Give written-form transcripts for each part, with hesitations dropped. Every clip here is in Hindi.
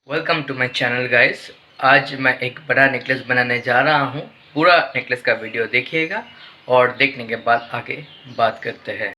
Welcome to my channel guys. आज मैं एक बड़ा नेकलेस बनाने जा रहा हूँ। पूरा नेकलेस का वीडियो देखिएगा और देखने के बाद आगे बात करते हैं।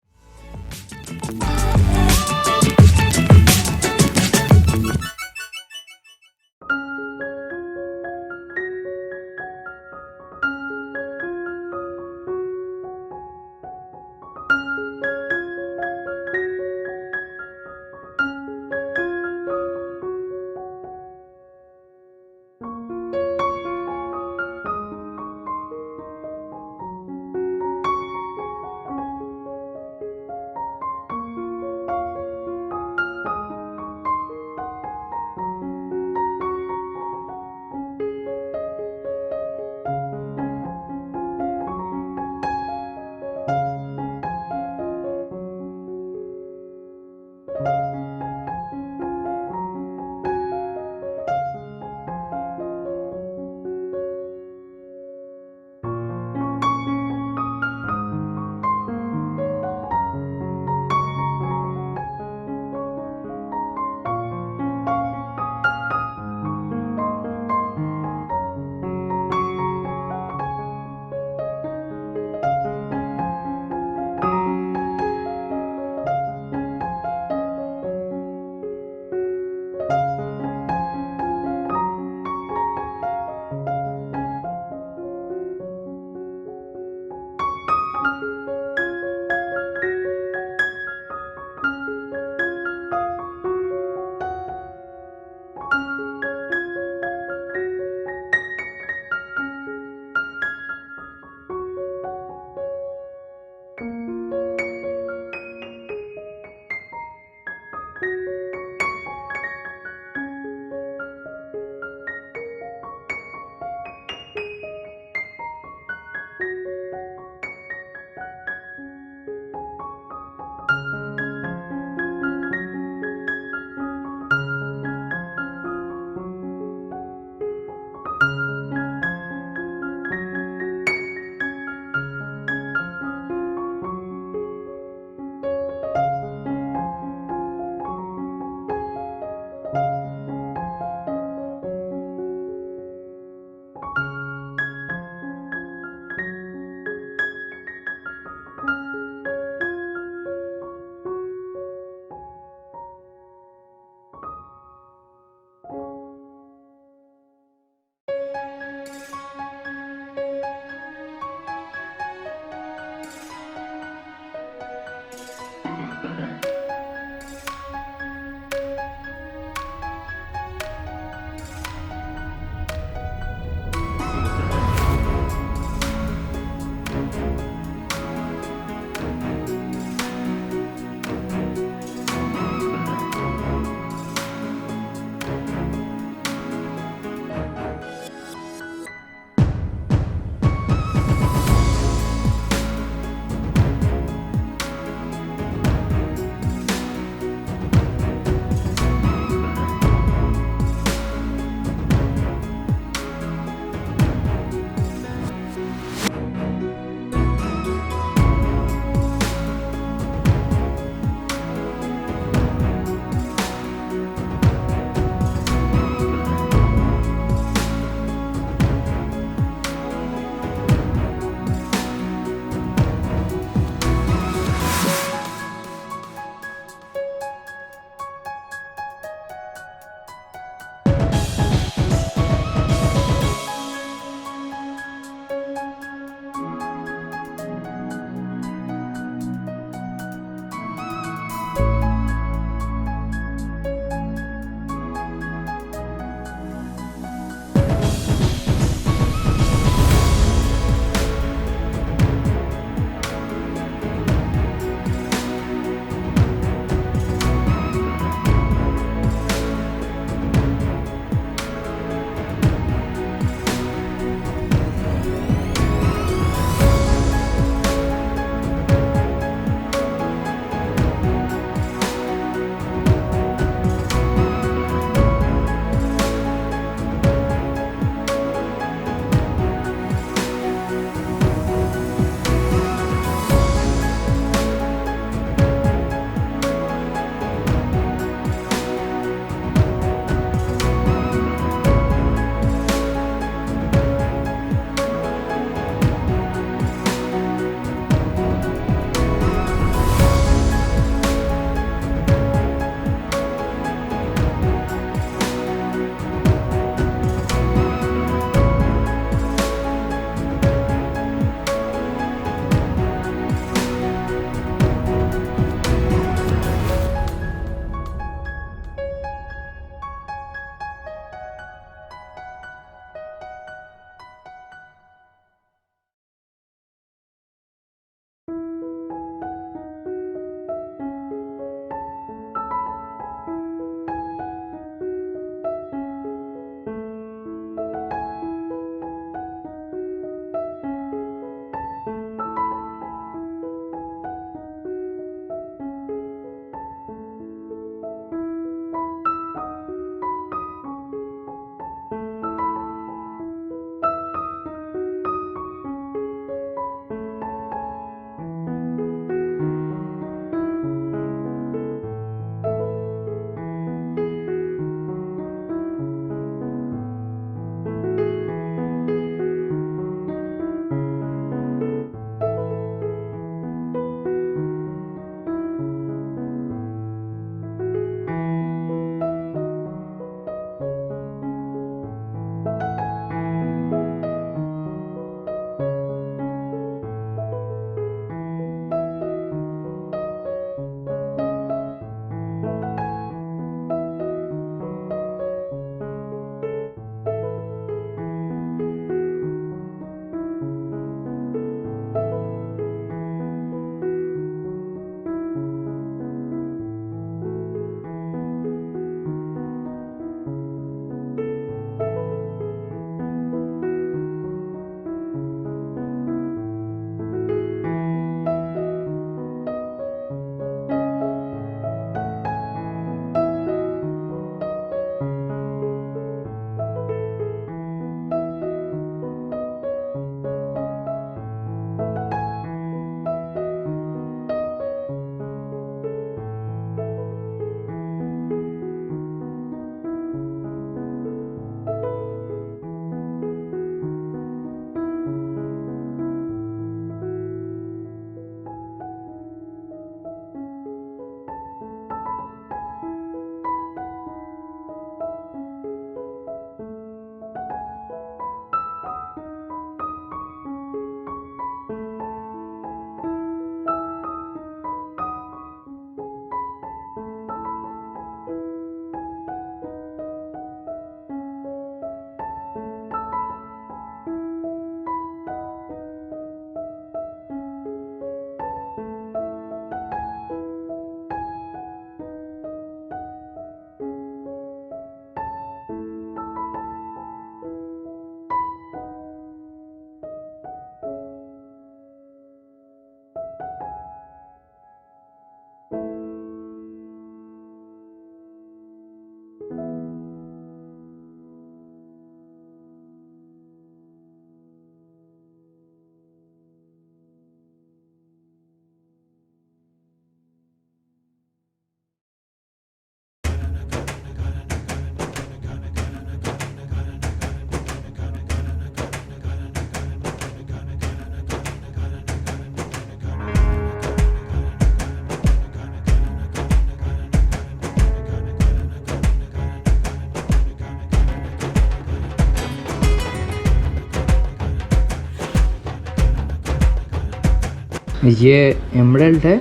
ये एमरल्ड है,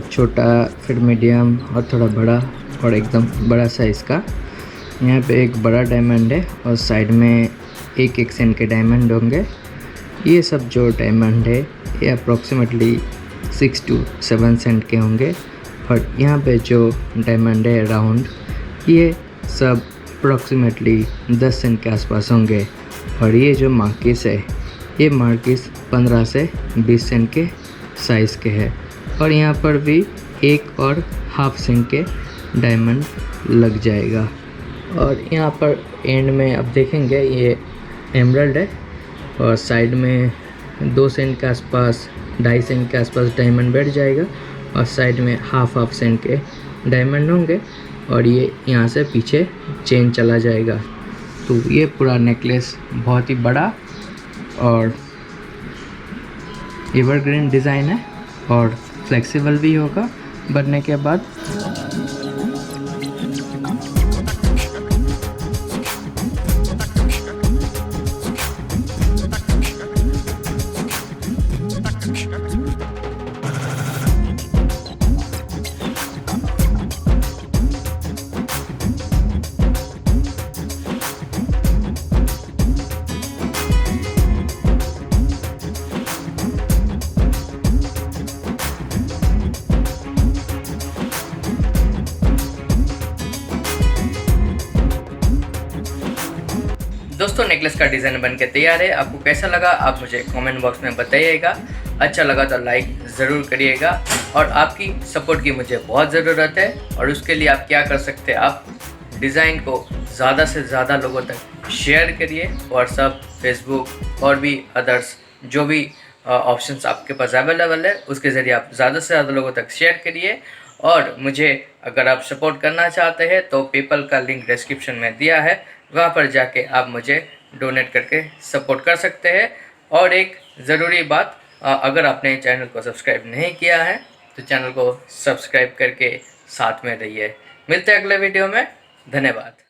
छोटा फिर मीडियम और थोड़ा बड़ा और एकदम बड़ा साइज़ का। यहाँ पे एक बड़ा डायमंड है और साइड में एक सेंट के डायमंड होंगे। ये सब जो डायमंड है ये अप्रॉक्सीमेटली 6 to 7 सेंट के होंगे। और यहाँ पे जो डायमंड है राउंड, ये सब अप्रॉक्सीमेटली 10 सेंट के आसपास होंगे। और ये जो मार्किस है, ये मार्किस 15 से 20 सेंट के साइज़ के है। और यहाँ पर भी 1 और हाफ सेंट के डायमंड लग जाएगा। और यहाँ पर एंड में आप देखेंगे ये एमरल्ड है और साइड में 2 सेंट के आसपास, 2.5 सेंट के आसपास डायमंड बैठ जाएगा और साइड में हाफ सेंट के डायमंड होंगे। और ये यहाँ से पीछे चेन चला जाएगा। तो ये पूरा नेकलेस बहुत ही बड़ा और एवरग्रीन डिज़ाइन है और फ्लेक्सिबल भी होगा बनने के बाद। दोस्तों नेकलेस का डिज़ाइन बनके तैयार है। आपको कैसा लगा आप मुझे कमेंट बॉक्स में बताइएगा। अच्छा लगा तो लाइक ज़रूर करिएगा और आपकी सपोर्ट की मुझे बहुत ज़रूरत है। और उसके लिए आप क्या कर सकते हैं, आप डिज़ाइन को ज़्यादा से ज़्यादा लोगों तक शेयर करिए। व्हाट्सअप, फेसबुक और भी अदर्स जो भी ऑप्शंस आपके पास अवेलेबल है, उसके ज़रिए आप ज़्यादा से ज़्यादा लोगों तक शेयर करिए। और मुझे अगर आप सपोर्ट करना चाहते हैं तो पेपल का लिंक डिस्क्रिप्शन में दिया है, वहाँ पर जाके आप मुझे डोनेट करके सपोर्ट कर सकते हैं। और एक ज़रूरी बात, अगर आपने चैनल को सब्सक्राइब नहीं किया है तो चैनल को सब्सक्राइब करके साथ में रहिए। मिलते हैं अगले वीडियो में। धन्यवाद।